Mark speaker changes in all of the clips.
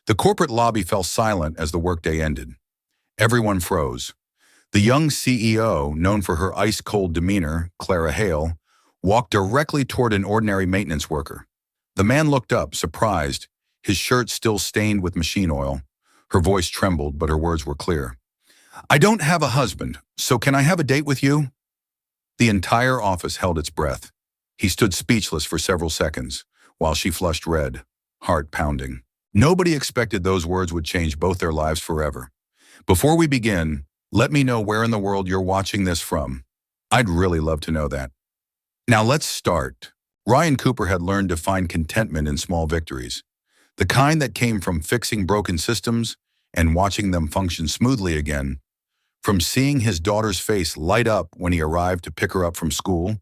Speaker 1: The corporate lobby fell silent as the workday ended. Everyone froze. The young CEO, known for her ice-cold demeanor, Clara Hale, walked directly toward an ordinary maintenance worker. The man looked up, surprised, his shirt still stained with machine oil. Her voice trembled, but her words were clear. "I don't have a husband, so can I have a date with you?" The entire office held its breath. He stood speechless for several seconds, while she flushed red, heart pounding. Nobody expected those words would change both their lives forever. Before we begin, let me know where in the world you're watching this from. I'd really love to know that. Now let's start. Ryan Cooper had learned to find contentment in small victories, the kind that came from fixing broken systems and watching them function smoothly again, from seeing his daughter's face light up when he arrived to pick her up from school,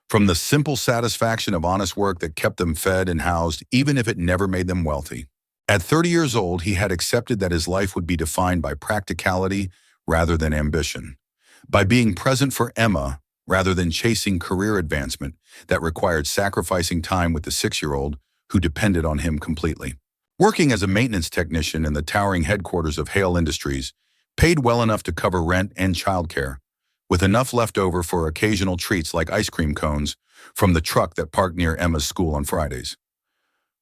Speaker 1: from the simple satisfaction of honest work that kept them fed and housed even if it never made them wealthy. At 30 years old, he had accepted that his life would be defined by practicality rather than ambition, by being present for Emma rather than chasing career advancement that required sacrificing time with the 6-year-old who depended on him completely. Working as a maintenance technician in the towering headquarters of Hale Industries paid well enough to cover rent and childcare, with enough left over for occasional treats like ice cream cones from the truck that parked near Emma's school on Fridays.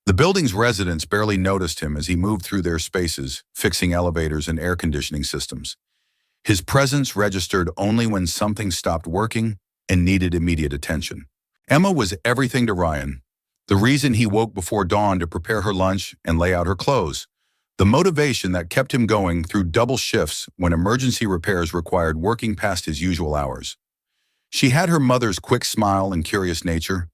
Speaker 1: The building's residents barely noticed him as he moved through their spaces, fixing elevators and air conditioning systems. His presence registered only when something stopped working and needed immediate attention. Emma was everything to Ryan, the reason he woke before dawn to prepare her lunch and lay out her clothes, the motivation that kept him going through double shifts when emergency repairs required working past his usual hours. She had her mother's quick smile and curious nature,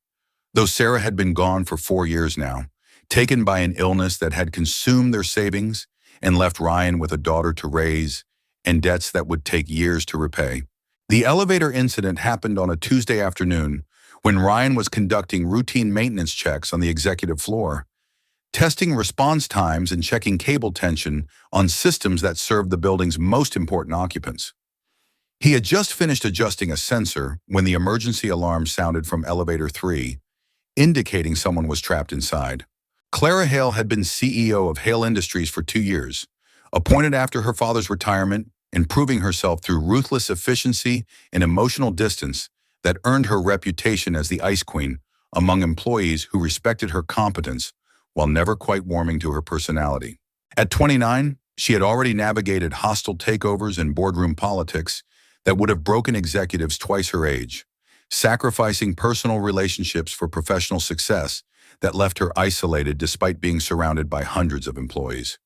Speaker 1: though Sarah had been gone for 4 years now, taken by an illness that had consumed their savings and left Ryan with a daughter to raise and debts that would take years to repay. The elevator incident happened on a Tuesday afternoon when Ryan was conducting routine maintenance checks on the executive floor, testing response times and checking cable tension on systems that served the building's most important occupants. He had just finished adjusting a sensor when the emergency alarm sounded from elevator 3, indicating someone was trapped inside. Clara Hale had been CEO of Hale Industries for 2 years, appointed after her father's retirement and proving herself through ruthless efficiency and emotional distance that earned her reputation as the Ice Queen among employees who respected her competence while never quite warming to her personality. At 29, she had already navigated hostile takeovers and boardroom politics that would have broken executives twice her age, sacrificing personal relationships for professional success that left her isolated despite being surrounded by hundreds of employees.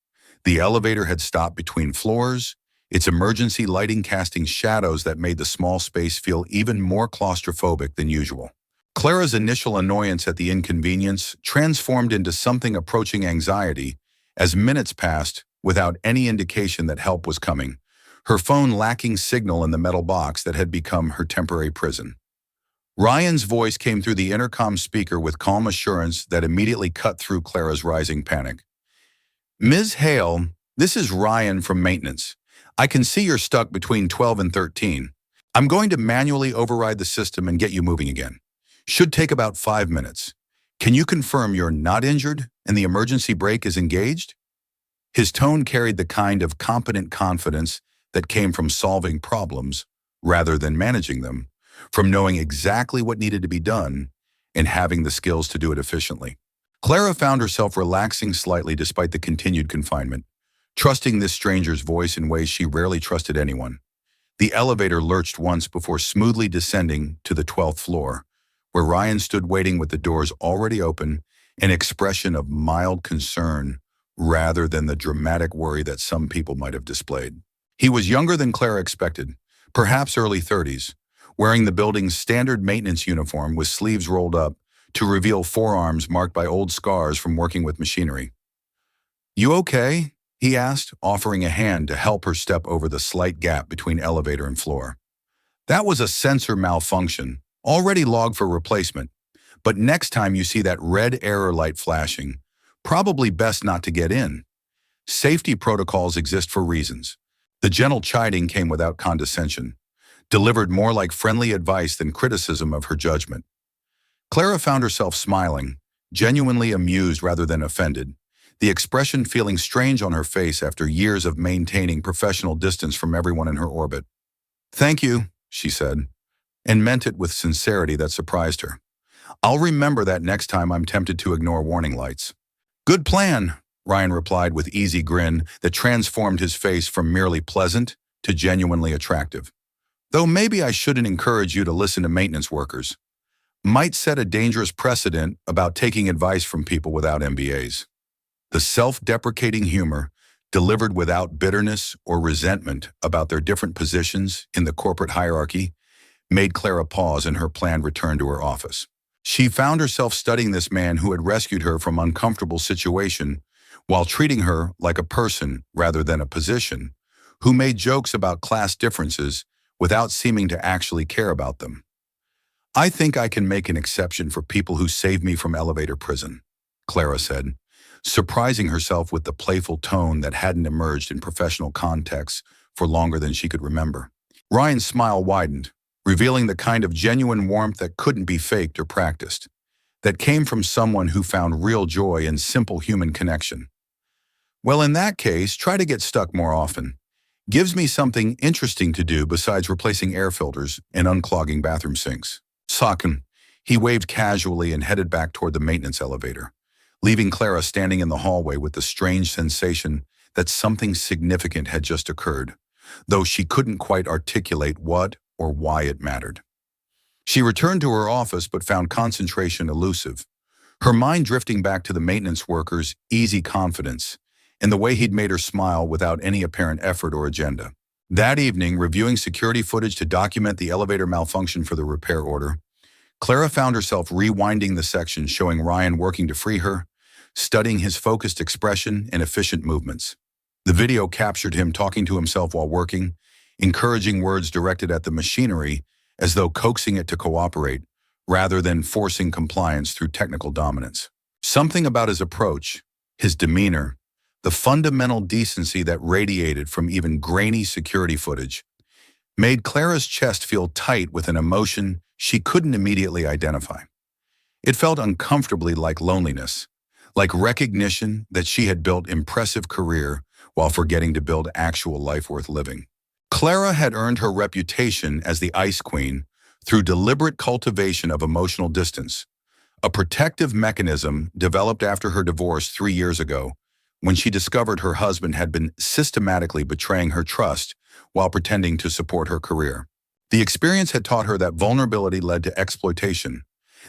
Speaker 1: The elevator had stopped between floors, its emergency lighting casting shadows that made the small space feel even more claustrophobic than usual. Clara's initial annoyance at the inconvenience transformed into something approaching anxiety as minutes passed without any indication that help was coming, her phone lacking signal in the metal box that had become her temporary prison. Ryan's voice came through the intercom speaker with calm assurance that immediately cut through Clara's rising panic. "Ms. Hale, this is Ryan from maintenance. I can see you're stuck between 12 and 13. I'm going to manually override the system and get you moving again. Should take about 5 minutes. Can you confirm you're not injured and the emergency brake is engaged?" His tone carried the kind of competent confidence that came from solving problems rather than managing them, from knowing exactly what needed to be done and having the skills to do it efficiently. Clara found herself relaxing slightly despite the continued confinement, trusting this stranger's voice in ways she rarely trusted anyone. The elevator lurched once before smoothly descending to the 12th floor, where Ryan stood waiting with the doors already open, an expression of mild concern rather than the dramatic worry that some people might have displayed. He was younger than Clara expected, perhaps early 30s, wearing the building's standard maintenance uniform with sleeves rolled up to reveal forearms marked by old scars from working with machinery. "You okay?" he asked, offering a hand to help her step over the slight gap between elevator and floor. "That was a sensor malfunction, already logged for replacement, but next time you see that red error light flashing, probably best not to get in. Safety protocols exist for reasons." The gentle chiding came without condescension, delivered more like friendly advice than criticism of her judgment. Clara found herself smiling, genuinely amused rather than offended, the expression feeling strange on her face after years of maintaining professional distance from everyone in her orbit. "Thank you," she said, and meant it with sincerity that surprised her. "I'll remember that next time I'm tempted to ignore warning lights." "Good plan," Ryan replied with easy grin that transformed his face from merely pleasant to genuinely attractive. "Though maybe I shouldn't encourage you to listen to maintenance workers. Might set a dangerous precedent about taking advice from people without MBAs." The self-deprecating humor, delivered without bitterness or resentment about their different positions in the corporate hierarchy, made Clara pause in her planned return to her office. She found herself studying this man who had rescued her from an uncomfortable situation while treating her like a person rather than a position, who made jokes about class differences without seeming to actually care about them. "I think I can make an exception for people who save me from elevator prison," Clara said, surprising herself with the playful tone that hadn't emerged in professional contexts for longer than she could remember. Ryan's smile widened, revealing the kind of genuine warmth that couldn't be faked or practiced, that came from someone who found real joy in simple human connection. "Well, in that case, try to get stuck more often. Gives me something interesting to do besides replacing air filters and unclogging bathroom sinks." Sakin, he waved casually and headed back toward the maintenance elevator, leaving Clara standing in the hallway with the strange sensation that something significant had just occurred, though she couldn't quite articulate what or why it mattered. She returned to her office but found concentration elusive, her mind drifting back to the maintenance worker's easy confidence and the way he'd made her smile without any apparent effort or agenda. That evening, reviewing security footage to document the elevator malfunction for the repair order, Clara found herself rewinding the section showing Ryan working to free her, studying his focused expression and efficient movements. The video captured him talking to himself while working, encouraging words directed at the machinery as though coaxing it to cooperate, rather than forcing compliance through technical dominance. Something about his approach, his demeanor, the fundamental decency that radiated from even grainy security footage, made Clara's chest feel tight with an emotion she couldn't immediately identify. It felt uncomfortably like loneliness, like recognition that she had built impressive career while forgetting to build actual life worth living. Clara had earned her reputation as the Ice Queen through deliberate cultivation of emotional distance, a protective mechanism developed after her divorce 3 years ago, when she discovered her husband had been systematically betraying her trust while pretending to support her career. The experience had taught her that vulnerability led to exploitation,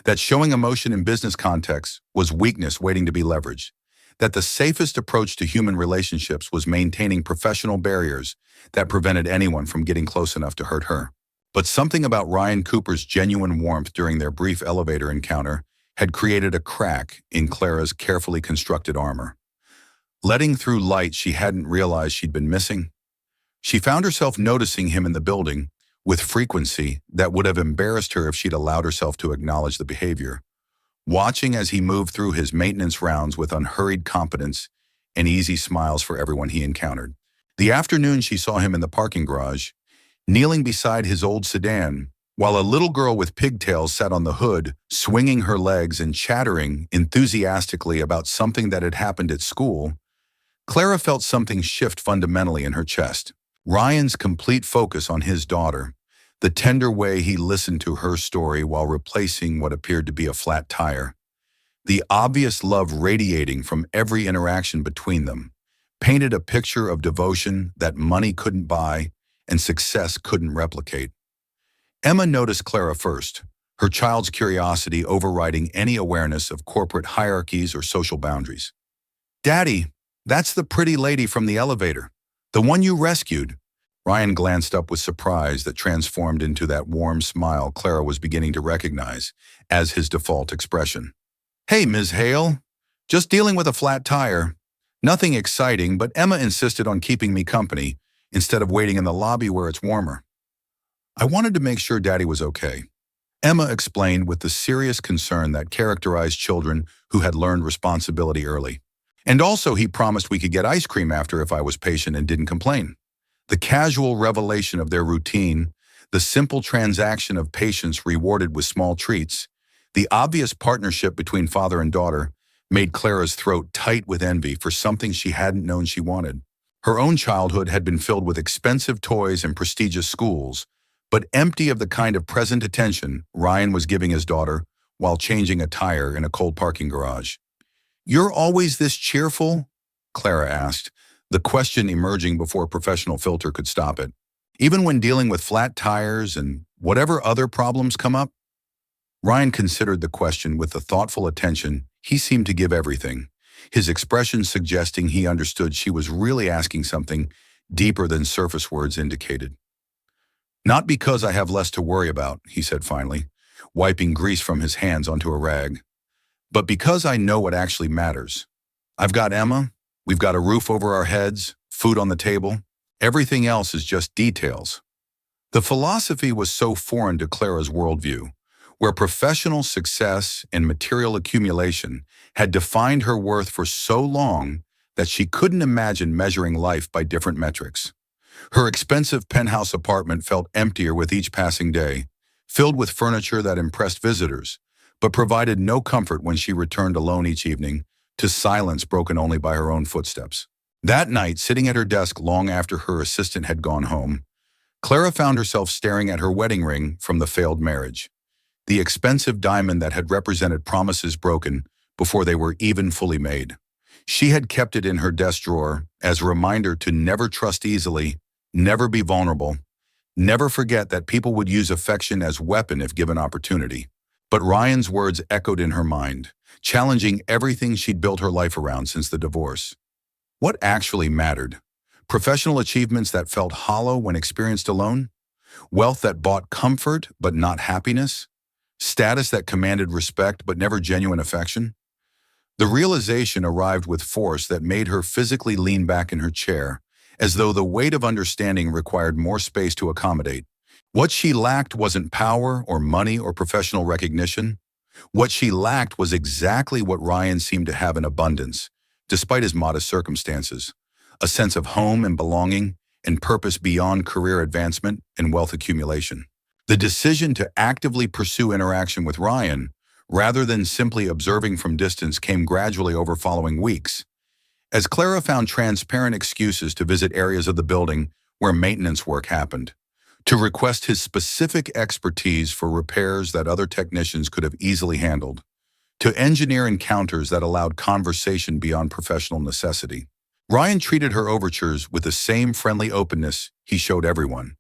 Speaker 1: that showing emotion in business contexts was weakness waiting to be leveraged, that the safest approach to human relationships was maintaining professional barriers that prevented anyone from getting close enough to hurt her. But something about Ryan Cooper's genuine warmth during their brief elevator encounter had created a crack in Clara's carefully constructed armor, letting through light she hadn't realized she'd been missing. She found herself noticing him in the building with frequency that would have embarrassed her if she'd allowed herself to acknowledge the behavior, watching as he moved through his maintenance rounds with unhurried competence and easy smiles for everyone he encountered. The afternoon she saw him in the parking garage, kneeling beside his old sedan, while a little girl with pigtails sat on the hood, swinging her legs and chattering enthusiastically about something that had happened at school, Clara felt something shift fundamentally in her chest. Ryan's complete focus on his daughter, the tender way he listened to her story while replacing what appeared to be a flat tire, the obvious love radiating from every interaction between them, painted a picture of devotion that money couldn't buy and success couldn't replicate. Emma noticed Clara first, her child's curiosity overriding any awareness of corporate hierarchies or social boundaries. "Daddy, that's the pretty lady from the elevator, the one you rescued." Ryan glanced up with surprise that transformed into that warm smile Clara was beginning to recognize as his default expression. "Hey, Ms. Hale. Just dealing with a flat tire. Nothing exciting, but Emma insisted on keeping me company instead of waiting in the lobby where it's warmer. I wanted to make sure Daddy was okay," Emma explained with the serious concern that characterized children who had learned responsibility early. "And also he promised we could get ice cream after if I was patient and didn't complain." The casual revelation of their routine, the simple transaction of patience rewarded with small treats, the obvious partnership between father and daughter made Clara's throat tight with envy for something she hadn't known she wanted. Her own childhood had been filled with expensive toys and prestigious schools, but empty of the kind of present attention Ryan was giving his daughter while changing a tire in a cold parking garage. "You're always this cheerful?" Clara asked, the question emerging before a professional filter could stop it. "Even when dealing with flat tires and whatever other problems come up?" Ryan considered the question with the thoughtful attention he seemed to give everything, his expression suggesting he understood she was really asking something deeper than surface words indicated. "Not because I have less to worry about," he said finally, wiping grease from his hands onto a rag, "but because I know what actually matters. I've got Emma, we've got a roof over our heads, food on the table. Everything else is just details." The philosophy was so foreign to Clara's worldview, where professional success and material accumulation had defined her worth for so long that she couldn't imagine measuring life by different metrics. Her expensive penthouse apartment felt emptier with each passing day, filled with furniture that impressed visitors, but provided no comfort when she returned alone each evening to silence broken only by her own footsteps. That night, sitting at her desk long after her assistant had gone home, Clara found herself staring at her wedding ring from the failed marriage, the expensive diamond that had represented promises broken before they were even fully made. She had kept it in her desk drawer as a reminder to never trust easily, never be vulnerable, never forget that people would use affection as weapon if given opportunity. But Ryan's words echoed in her mind, challenging everything she'd built her life around since the divorce. What actually mattered? Professional achievements that felt hollow when experienced alone? Wealth that bought comfort but not happiness? Status that commanded respect but never genuine affection? The realization arrived with force that made her physically lean back in her chair, as though the weight of understanding required more space to accommodate. What she lacked wasn't power or money or professional recognition. What she lacked was exactly what Ryan seemed to have in abundance, despite his modest circumstances: a sense of home and belonging and purpose beyond career advancement and wealth accumulation. The decision to actively pursue interaction with Ryan, rather than simply observing from distance, came gradually over following weeks, as Clara found transparent excuses to visit areas of the building where maintenance work happened, to request his specific expertise for repairs that other technicians could have easily handled, to engineer encounters that allowed conversation beyond professional necessity. Ryan treated her overtures with the same friendly openness he showed everyone,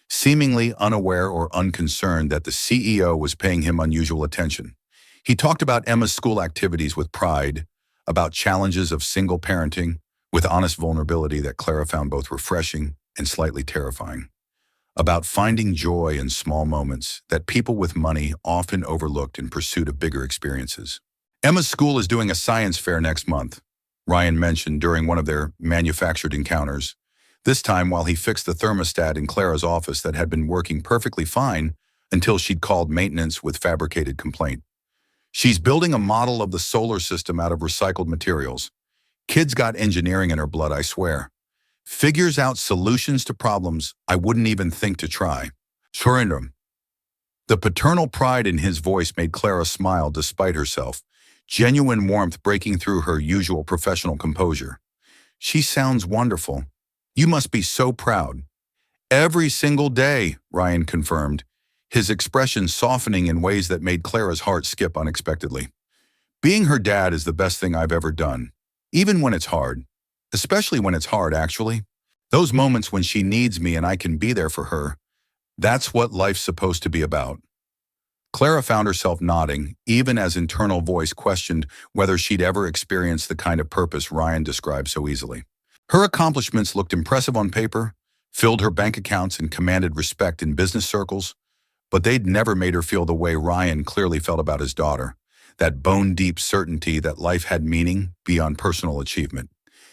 Speaker 1: seemingly unaware or unconcerned that the CEO was paying him unusual attention. He talked about Emma's school activities with pride, about challenges of single parenting with honest vulnerability that Clara found both refreshing and slightly terrifying, about finding joy in small moments that people with money often overlooked in pursuit of bigger experiences. "Emma's school is doing a science fair next month," Ryan mentioned during one of their manufactured encounters, this time while he fixed the thermostat in Clara's office that had been working perfectly fine until she'd called maintenance with fabricated complaint. "She's building a model of the solar system out of recycled materials. Kid's got engineering in her blood, I swear. Figures out solutions to problems I wouldn't even think to try. Surrender." The paternal pride in his voice made Clara smile despite herself, genuine warmth breaking through her usual professional composure. "She sounds wonderful. You must be so proud." "Every single day," Ryan confirmed, his expression softening in ways that made Clara's heart skip unexpectedly. "Being her dad is the best thing I've ever done, even when it's hard. Especially when it's hard, actually. Those moments when she needs me and I can be there for her, that's what life's supposed to be about." Clara found herself nodding, even as internal voice questioned whether she'd ever experienced the kind of purpose Ryan described so easily. Her accomplishments looked impressive on paper, filled her bank accounts, and commanded respect in business circles, but they'd never made her feel the way Ryan clearly felt about his daughter, that bone-deep certainty that life had meaning beyond personal achievement.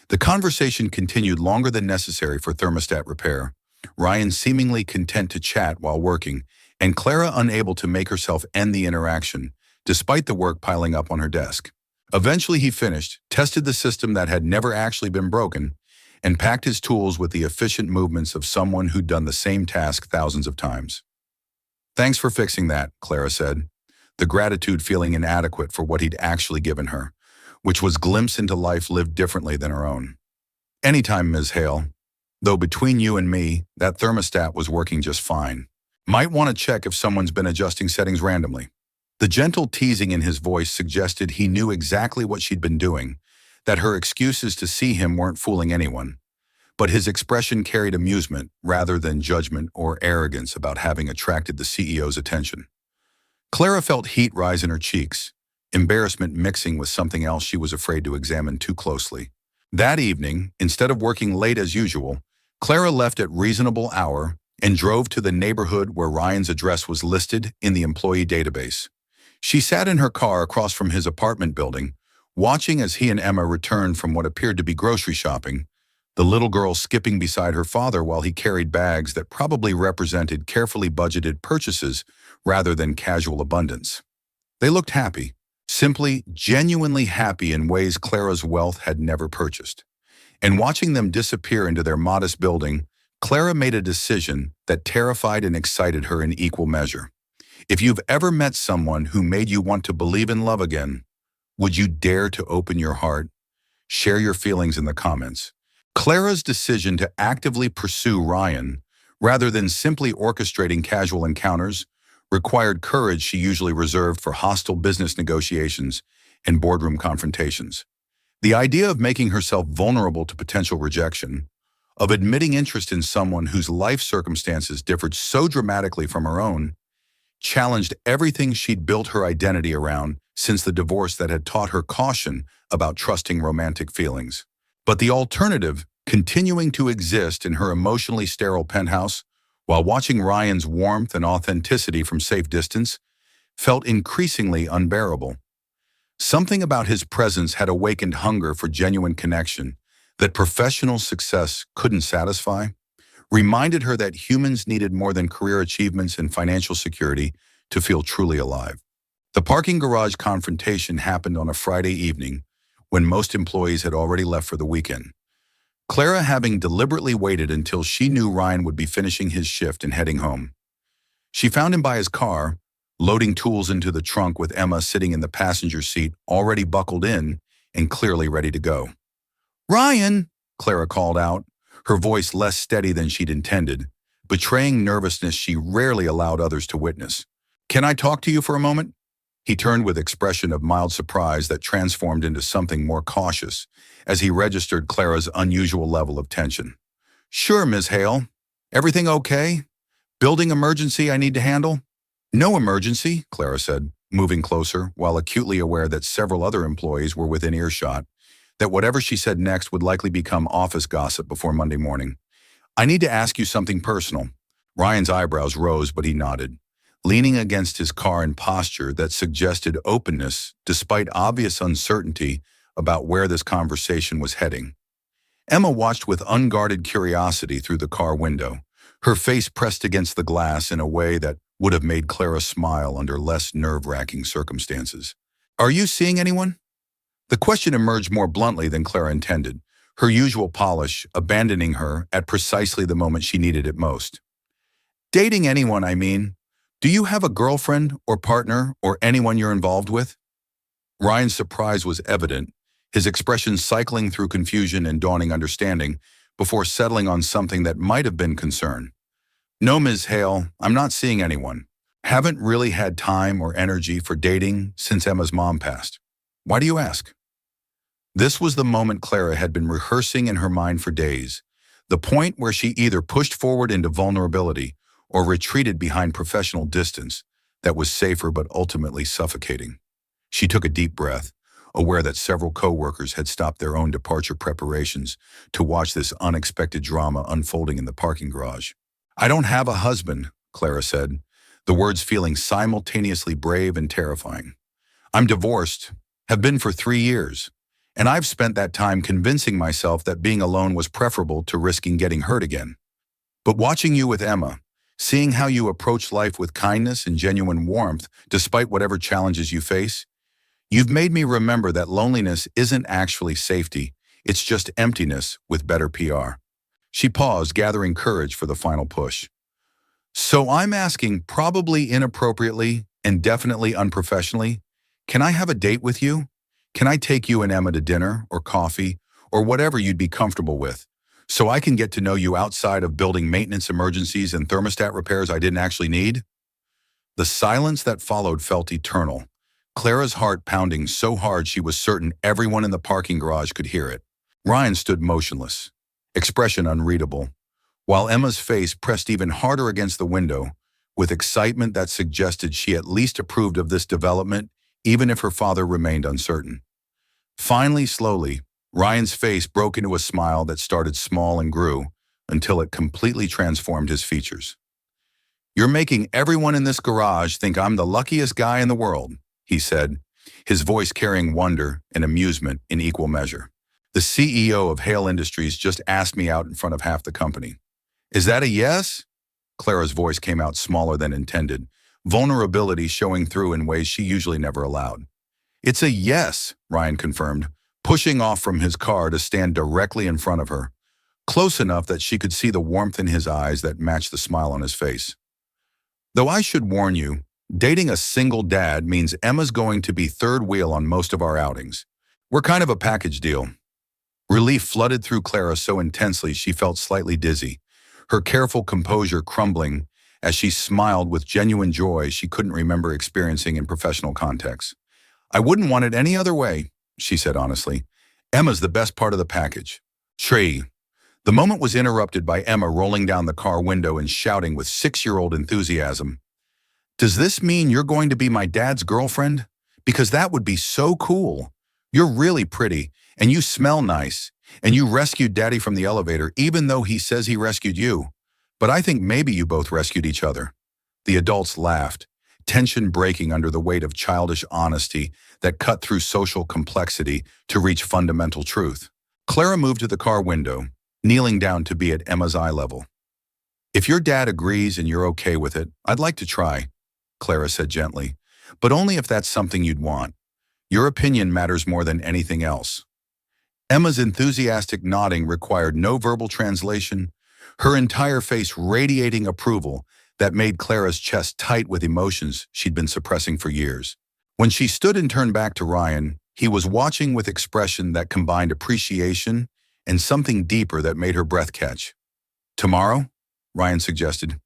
Speaker 1: The conversation continued longer than necessary for thermostat repair, Ryan seemingly content to chat while working, and Clara unable to make herself end the interaction, despite the work piling up on her desk. Eventually he finished, tested the system that had never actually been broken, and packed his tools with the efficient movements of someone who'd done the same task thousands of times. "Thanks for fixing that," Clara said, the gratitude feeling inadequate for what he'd actually given her. which was glimpse into life lived differently than her own. Anytime, Ms. Hale. Though between you and me, that thermostat was working just fine. Might want to check if someone's been adjusting settings randomly. The gentle teasing in his voice suggested he knew exactly what she'd been doing, that her excuses to see him weren't fooling anyone. But his expression carried amusement rather than judgment or arrogance about having attracted the CEO's attention. Clara felt heat rise in her cheeks, embarrassment mixing with something else she was afraid to examine too closely. That evening, instead of working late as usual, Clara left at reasonable hour and drove to the neighborhood where Ryan's address was listed in the employee database. She sat in her car across from his apartment building, watching as he and Emma returned from what appeared to be grocery shopping, the little girl skipping beside her father while he carried bags that probably represented carefully budgeted purchases rather than casual abundance. They looked happy, simply, genuinely happy in ways Clara's wealth had never purchased. And watching them disappear into their modest building, Clara made a decision that terrified and excited her in equal measure. If you've ever met someone who made you want to believe in love again, would you dare to open your heart? Share your feelings in the comments. Clara's decision to actively pursue Ryan, rather than simply orchestrating casual encounters, required courage she usually reserved for hostile business negotiations and boardroom confrontations. The idea of making herself vulnerable to potential rejection, of admitting interest in someone whose life circumstances differed so dramatically from her own, challenged everything she'd built her identity around since the divorce that had taught her caution about trusting romantic feelings. But the alternative, continuing to exist in her emotionally sterile penthouse while watching Ryan's warmth and authenticity from safe distance, felt increasingly unbearable. Something about his presence had awakened hunger for genuine connection that professional success couldn't satisfy, reminded her that humans needed more than career achievements and financial security to feel truly alive. The parking garage confrontation happened on a Friday evening when most employees had already left for the weekend. Clara having deliberately waited until she knew Ryan would be finishing his shift and heading home. She found him by his car, loading tools into the trunk with Emma sitting in the passenger seat, already buckled in and clearly ready to go. "Ryan," Clara called out, her voice less steady than she'd intended, betraying nervousness she rarely allowed others to witness. "Can I talk to you for a moment?" He turned with expression of mild surprise that transformed into something more cautious as he registered Clara's unusual level of tension. "Sure, Ms. Hale. Everything okay? Building emergency I need to handle?" "No emergency," Clara said, moving closer while acutely aware that several other employees were within earshot, that whatever she said next would likely become office gossip before Monday morning. "I need to ask you something personal." Ryan's eyebrows rose, but he nodded, leaning against his car in posture that suggested openness despite obvious uncertainty about where this conversation was heading. Emma watched with unguarded curiosity through the car window, her face pressed against the glass in a way that would have made Clara smile under less nerve-wracking circumstances. "Are you seeing anyone?" The question emerged more bluntly than Clara intended, her usual polish abandoning her at precisely the moment she needed it most. "Dating anyone, I mean. Do you have a girlfriend or partner or anyone you're involved with?" Ryan's surprise was evident, his expression cycling through confusion and dawning understanding before settling on something that might have been concern. "No, Ms. Hale, I'm not seeing anyone. Haven't really had time or energy for dating since Emma's mom passed. Why do you ask?" This was the moment Clara had been rehearsing in her mind for days, the point where she either pushed forward into vulnerability or retreated behind professional distance that was safer but ultimately suffocating. She took a deep breath, aware that several co-workers had stopped their own departure preparations to watch this unexpected drama unfolding in the parking garage. "I don't have a husband," Clara said, the words feeling simultaneously brave and terrifying. "I'm divorced, have been for 3 years, and I've spent that time convincing myself that being alone was preferable to risking getting hurt again. But watching you with Emma, seeing how you approach life with kindness and genuine warmth despite whatever challenges you face, you've made me remember that loneliness isn't actually safety, it's just emptiness with better PR." She paused, gathering courage for the final push. "So I'm asking, probably inappropriately and definitely unprofessionally, can I have a date with you? Can I take you and Emma to dinner or coffee or whatever you'd be comfortable with, so I can get to know you outside of building maintenance emergencies and thermostat repairs I didn't actually need?" The silence that followed felt eternal, Clara's heart pounding so hard she was certain everyone in the parking garage could hear it. Ryan stood motionless, expression unreadable, while Emma's face pressed even harder against the window, with excitement that suggested she at least approved of this development, even if her father remained uncertain. Finally, slowly, Ryan's face broke into a smile that started small and grew until it completely transformed his features. "You're making everyone in this garage think I'm the luckiest guy in the world," he said, his voice carrying wonder and amusement in equal measure. "The CEO of Hale Industries just asked me out in front of half the company. Is that a yes?" Clara's voice came out smaller than intended, vulnerability showing through in ways she usually never allowed. "It's a yes," Ryan confirmed, pushing off from his car to stand directly in front of her, close enough that she could see the warmth in his eyes that matched the smile on his face. "Though I should warn you, dating a single dad means Emma's going to be third wheel on most of our outings. We're kind of a package deal." Relief flooded through Clara so intensely she felt slightly dizzy, her careful composure crumbling as she smiled with genuine joy she couldn't remember experiencing in professional contexts. "I wouldn't want it any other way," she said honestly. "Emma's the best part of the package." "Tree." The moment was interrupted by Emma rolling down the car window and shouting with 6-year-old enthusiasm, "Does this mean you're going to be my dad's girlfriend? Because that would be so cool. You're really pretty, and you smell nice, and you rescued Daddy from the elevator even though he says he rescued you. But I think maybe you both rescued each other." The adults laughed, tension breaking under the weight of childish honesty that cut through social complexity to reach fundamental truth. Clara moved to the car window, kneeling down to be at Emma's eye level. "If your dad agrees and you're okay with it, I'd like to try," Clara said gently, "but only if that's something you'd want. Your opinion matters more than anything else." Emma's enthusiastic nodding required no verbal translation, her entire face radiating approval that made Clara's chest tight with emotions she'd been suppressing for years. When she stood and turned back to Ryan, he was watching with expression that combined appreciation and something deeper that made her breath catch. "Tomorrow?" Ryan suggested.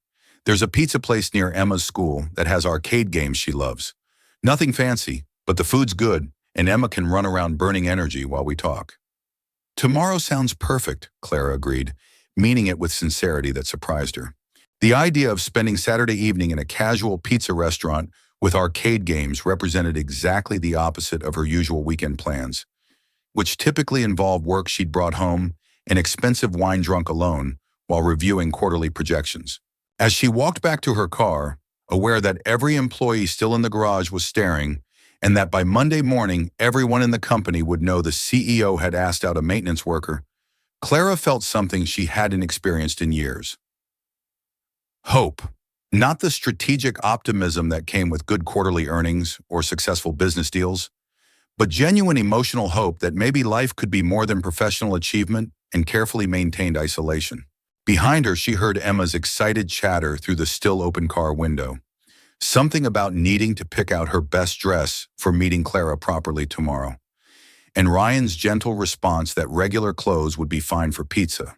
Speaker 1: "There's a pizza place near Emma's school that has arcade games she loves. Nothing fancy, but the food's good, and Emma can run around burning energy while we talk." "Tomorrow sounds perfect," Clara agreed, meaning it with sincerity that surprised her. The idea of spending Saturday evening in a casual pizza restaurant with arcade games represented exactly the opposite of her usual weekend plans, which typically involved work she'd brought home and expensive wine drunk alone while reviewing quarterly projections. As she walked back to her car, aware that every employee still in the garage was staring, and that by Monday morning everyone in the company would know the CEO had asked out a maintenance worker, Clara felt something she hadn't experienced in years. Hope. Not the strategic optimism that came with good quarterly earnings or successful business deals, but genuine emotional hope that maybe life could be more than professional achievement and carefully maintained isolation. Behind her, she heard Emma's excited chatter through the still open car window. Something about needing to pick out her best dress for meeting Clara properly tomorrow. And Ryan's gentle response that regular clothes would be fine for pizza.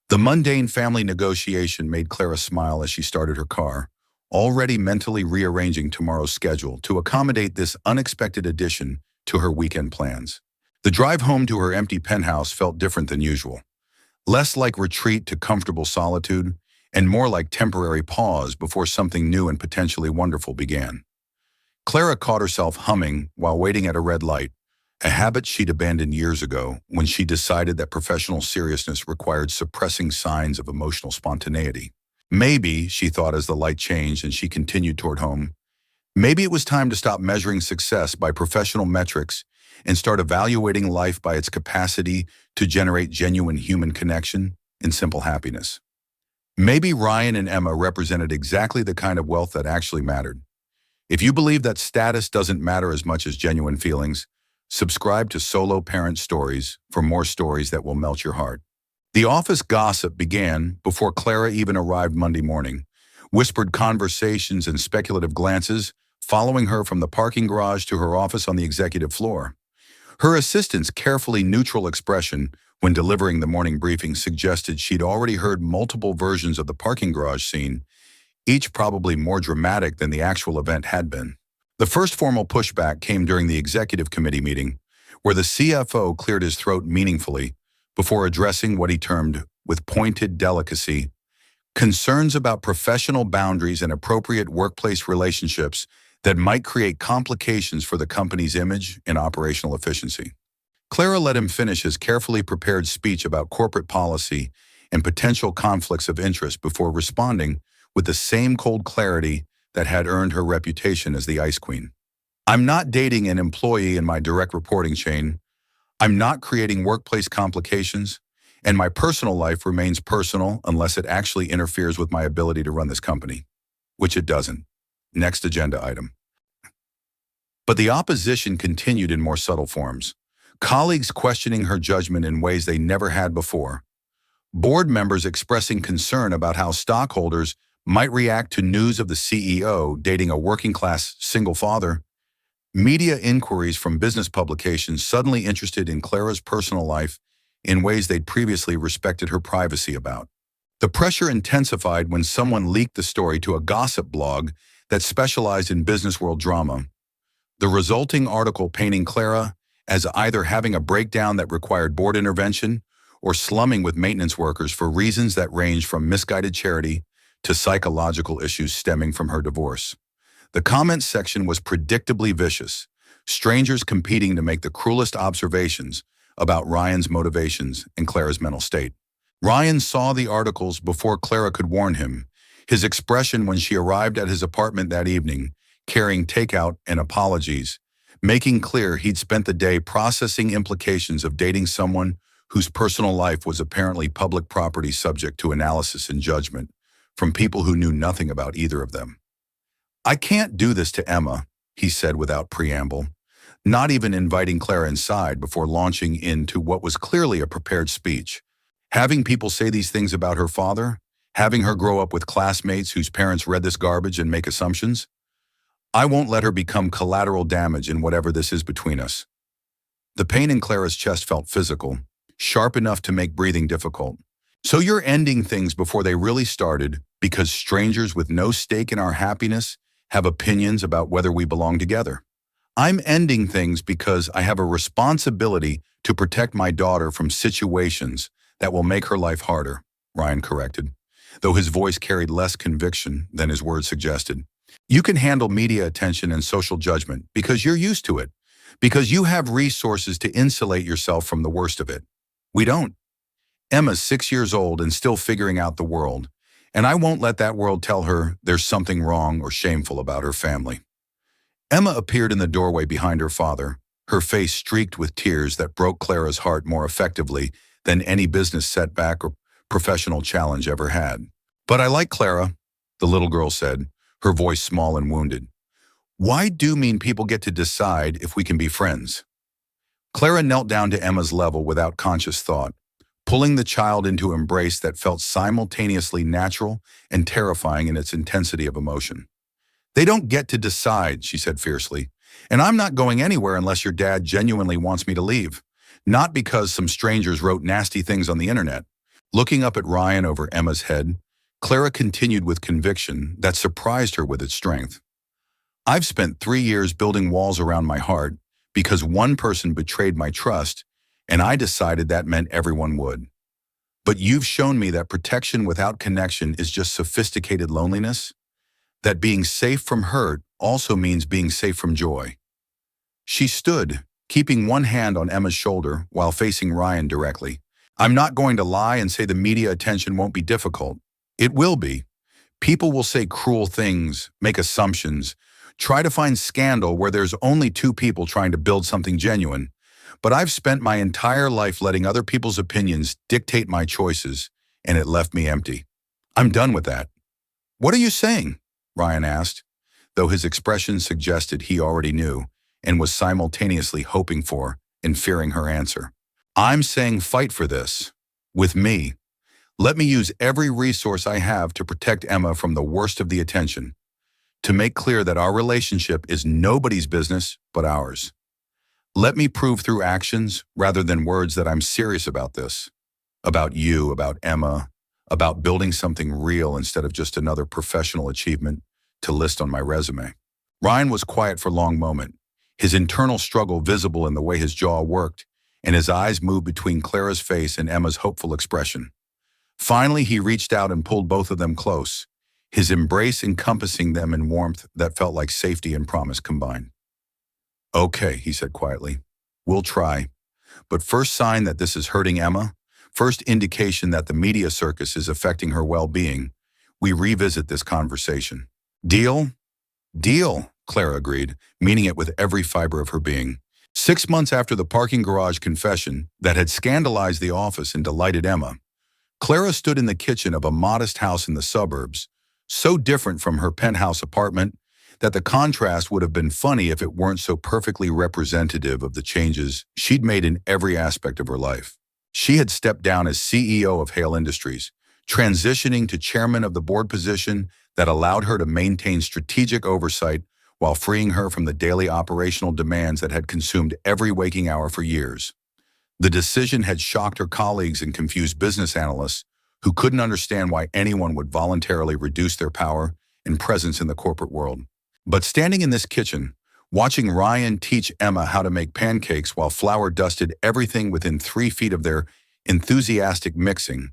Speaker 1: The mundane family negotiation made Clara smile as she started her car, already mentally rearranging tomorrow's schedule to accommodate this unexpected addition to her weekend plans. The drive home to her empty penthouse felt different than usual. Less like retreat to comfortable solitude, and more like temporary pause before something new and potentially wonderful began. Clara caught herself humming while waiting at a red light, a habit she'd abandoned years ago when she decided that professional seriousness required suppressing signs of emotional spontaneity. Maybe, she thought as the light changed and she continued toward home, maybe it was time to stop measuring success by professional metrics and start evaluating life by its capacity to generate genuine human connection and simple happiness. Maybe Ryan and Emma represented exactly the kind of wealth that actually mattered. If you believe that status doesn't matter as much as genuine feelings, subscribe to Solo Parent Stories for more stories that will melt your heart. The office gossip began before Clara even arrived Monday morning, whispered conversations and speculative glances following her from the parking garage to her office on the executive floor. Her assistant's carefully neutral expression when delivering the morning briefing suggested she'd already heard multiple versions of the parking garage scene, each probably more dramatic than the actual event had been. The first formal pushback came during the executive committee meeting, where the CFO cleared his throat meaningfully before addressing what he termed, with pointed delicacy, concerns about professional boundaries and appropriate workplace relationships that might create complications for the company's image and operational efficiency. Clara let him finish his carefully prepared speech about corporate policy and potential conflicts of interest before responding with the same cold clarity that had earned her reputation as the Ice Queen. I'm not dating an employee in my direct reporting chain. I'm not creating workplace complications, and my personal life remains personal unless it actually interferes with my ability to run this company, which it doesn't. Next agenda item. But the opposition continued in more subtle forms. Colleagues questioning her judgment in ways they never had before. Board members expressing concern about how stockholders might react to news of the CEO dating a working-class single father. Media inquiries from business publications suddenly interested in Clara's personal life in ways they'd previously respected her privacy about. The pressure intensified when someone leaked the story to a gossip blog that specialized in business world drama. The resulting article painting Clara as either having a breakdown that required board intervention or slumming with maintenance workers for reasons that ranged from misguided charity to psychological issues stemming from her divorce. The comments section was predictably vicious, strangers competing to make the cruelest observations about Ryan's motivations and Clara's mental state. Ryan saw the articles before Clara could warn him. His expression when she arrived at his apartment that evening, carrying takeout and apologies, making clear he'd spent the day processing implications of dating someone whose personal life was apparently public property subject to analysis and judgment from people who knew nothing about either of them. I can't do this to Emma, he said without preamble, not even inviting Clara inside before launching into what was clearly a prepared speech. Having people say these things about her father, having her grow up with classmates whose parents read this garbage and make assumptions. I won't let her become collateral damage in whatever this is between us. The pain in Clara's chest felt physical, sharp enough to make breathing difficult. So you're ending things before they really started because strangers with no stake in our happiness have opinions about whether we belong together. I'm ending things because I have a responsibility to protect my daughter from situations that will make her life harder, Ryan corrected, though his voice carried less conviction than his words suggested. You can handle media attention and social judgment because you're used to it, because you have resources to insulate yourself from the worst of it. We don't. Emma's 6 years old and still figuring out the world, and I won't let that world tell her there's something wrong or shameful about her family. Emma appeared in the doorway behind her father, her face streaked with tears that broke Clara's heart more effectively than any business setback or professional challenge ever had. But I like Clara, the little girl said, her voice small and wounded. Why do mean people get to decide if we can be friends? Clara knelt down to Emma's level without conscious thought, pulling the child into an embrace that felt simultaneously natural and terrifying in its intensity of emotion. They don't get to decide, she said fiercely, and I'm not going anywhere unless your dad genuinely wants me to leave, not because some strangers wrote nasty things on the internet. Looking up at Ryan over Emma's head, Clara continued with conviction that surprised her with its strength. I've spent 3 years building walls around my heart because one person betrayed my trust, and I decided that meant everyone would. But you've shown me that protection without connection is just sophisticated loneliness, that being safe from hurt also means being safe from joy. She stood, keeping one hand on Emma's shoulder while facing Ryan directly. I'm not going to lie and say the media attention won't be difficult. It will be. People will say cruel things, make assumptions, try to find scandal where there's only two people trying to build something genuine. But I've spent my entire life letting other people's opinions dictate my choices, and it left me empty. I'm done with that. What are you saying? Ryan asked, though his expression suggested he already knew and was simultaneously hoping for and fearing her answer. I'm saying fight for this. With me. Let me use every resource I have to protect Emma from the worst of the attention, to make clear that our relationship is nobody's business but ours. Let me prove through actions rather than words that I'm serious about this. About you, about Emma, about building something real instead of just another professional achievement to list on my resume. Ryan was quiet for a long moment, his internal struggle visible in the way his jaw worked and his eyes moved between Clara's face and Emma's hopeful expression. Finally, he reached out and pulled both of them close, his embrace encompassing them in warmth that felt like safety and promise combined. Okay, he said quietly. We'll try. But first sign that this is hurting Emma, first indication that the media circus is affecting her well-being, we revisit this conversation. Deal? Deal, Clara agreed, meaning it with every fiber of her being. 6 months after the parking garage confession that had scandalized the office and delighted Emma, Clara stood in the kitchen of a modest house in the suburbs, so different from her penthouse apartment that the contrast would have been funny if it weren't so perfectly representative of the changes she'd made in every aspect of her life. She had stepped down as CEO of Hale Industries, transitioning to chairman of the board position that allowed her to maintain strategic oversight while freeing her from the daily operational demands that had consumed every waking hour for years. The decision had shocked her colleagues and confused business analysts who couldn't understand why anyone would voluntarily reduce their power and presence in the corporate world. But standing in this kitchen, watching Ryan teach Emma how to make pancakes while flour dusted everything within 3 feet of their enthusiastic mixing,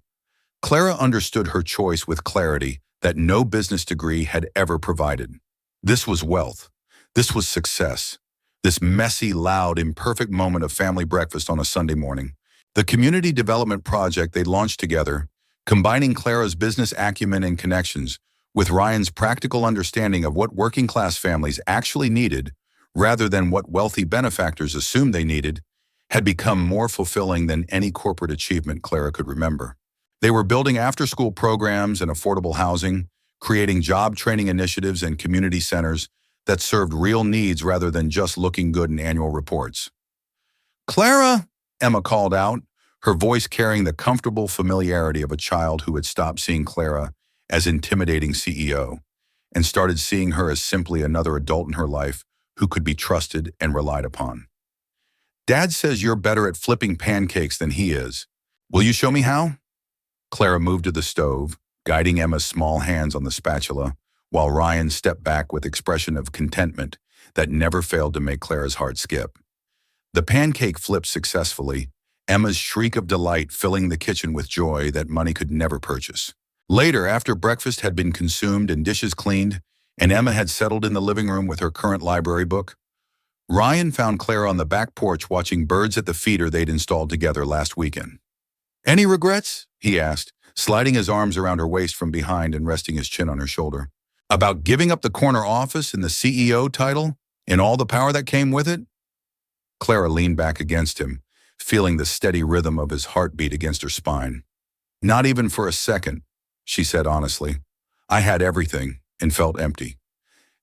Speaker 1: Clara understood her choice with clarity that no business degree had ever provided. This was wealth. This was success. This messy, loud, imperfect moment of family breakfast on a Sunday morning. The community development project they launched together, combining Clara's business acumen and connections with Ryan's practical understanding of what working-class families actually needed, rather than what wealthy benefactors assumed they needed, had become more fulfilling than any corporate achievement Clara could remember. They were building after-school programs and affordable housing, creating job training initiatives and community centers that served real needs rather than just looking good in annual reports. "Clara," Emma called out, her voice carrying the comfortable familiarity of a child who had stopped seeing Clara as intimidating CEO and started seeing her as simply another adult in her life who could be trusted and relied upon. "Dad says you're better at flipping pancakes than he is. Will you show me how?" Clara moved to the stove, guiding Emma's small hands on the spatula, while Ryan stepped back with expression of contentment that never failed to make Clara's heart skip. The pancake flipped successfully, Emma's shriek of delight filling the kitchen with joy that money could never purchase. Later, after breakfast had been consumed and dishes cleaned, and Emma had settled in the living room with her current library book, Ryan found Clara on the back porch watching birds at the feeder they'd installed together last weekend. "Any regrets?" he asked, sliding his arms around her waist from behind and resting his chin on her shoulder. "About giving up the corner office and the CEO title and all the power that came with it?" Clara leaned back against him, feeling the steady rhythm of his heartbeat against her spine. "Not even for a second," she said honestly. "I had everything and felt empty.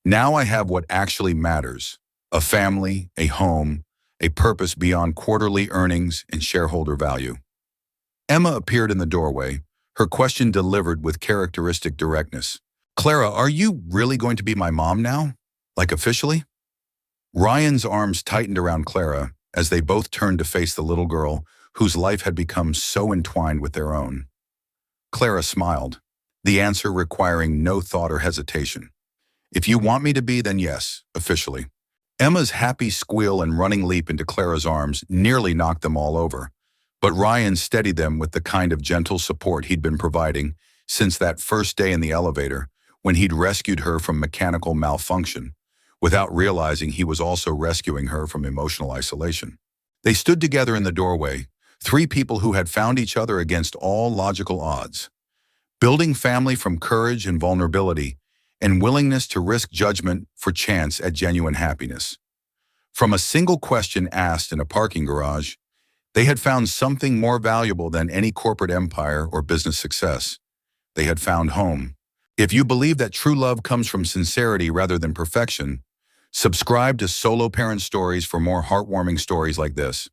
Speaker 1: Now I have what actually matters: a family, a home, a purpose beyond quarterly earnings and shareholder value." Emma appeared in the doorway, her question delivered with characteristic directness. "Clara, are you really going to be my mom now? Like officially?" Ryan's arms tightened around Clara as they both turned to face the little girl whose life had become so entwined with their own. Clara smiled, the answer requiring no thought or hesitation. "If you want me to be, then yes, officially." Emma's happy squeal and running leap into Clara's arms nearly knocked them all over, but Ryan steadied them with the kind of gentle support he'd been providing since that first day in the elevator when he'd rescued her from mechanical malfunction, without realizing he was also rescuing her from emotional isolation. They stood together in the doorway, 3 people who had found each other against all logical odds, building family from courage and vulnerability and willingness to risk judgment for chance at genuine happiness. From a single question asked in a parking garage, they had found something more valuable than any corporate empire or business success. They had found home. If you believe that true love comes from sincerity rather than perfection, subscribe to Solo Parent Stories for more heartwarming stories like this.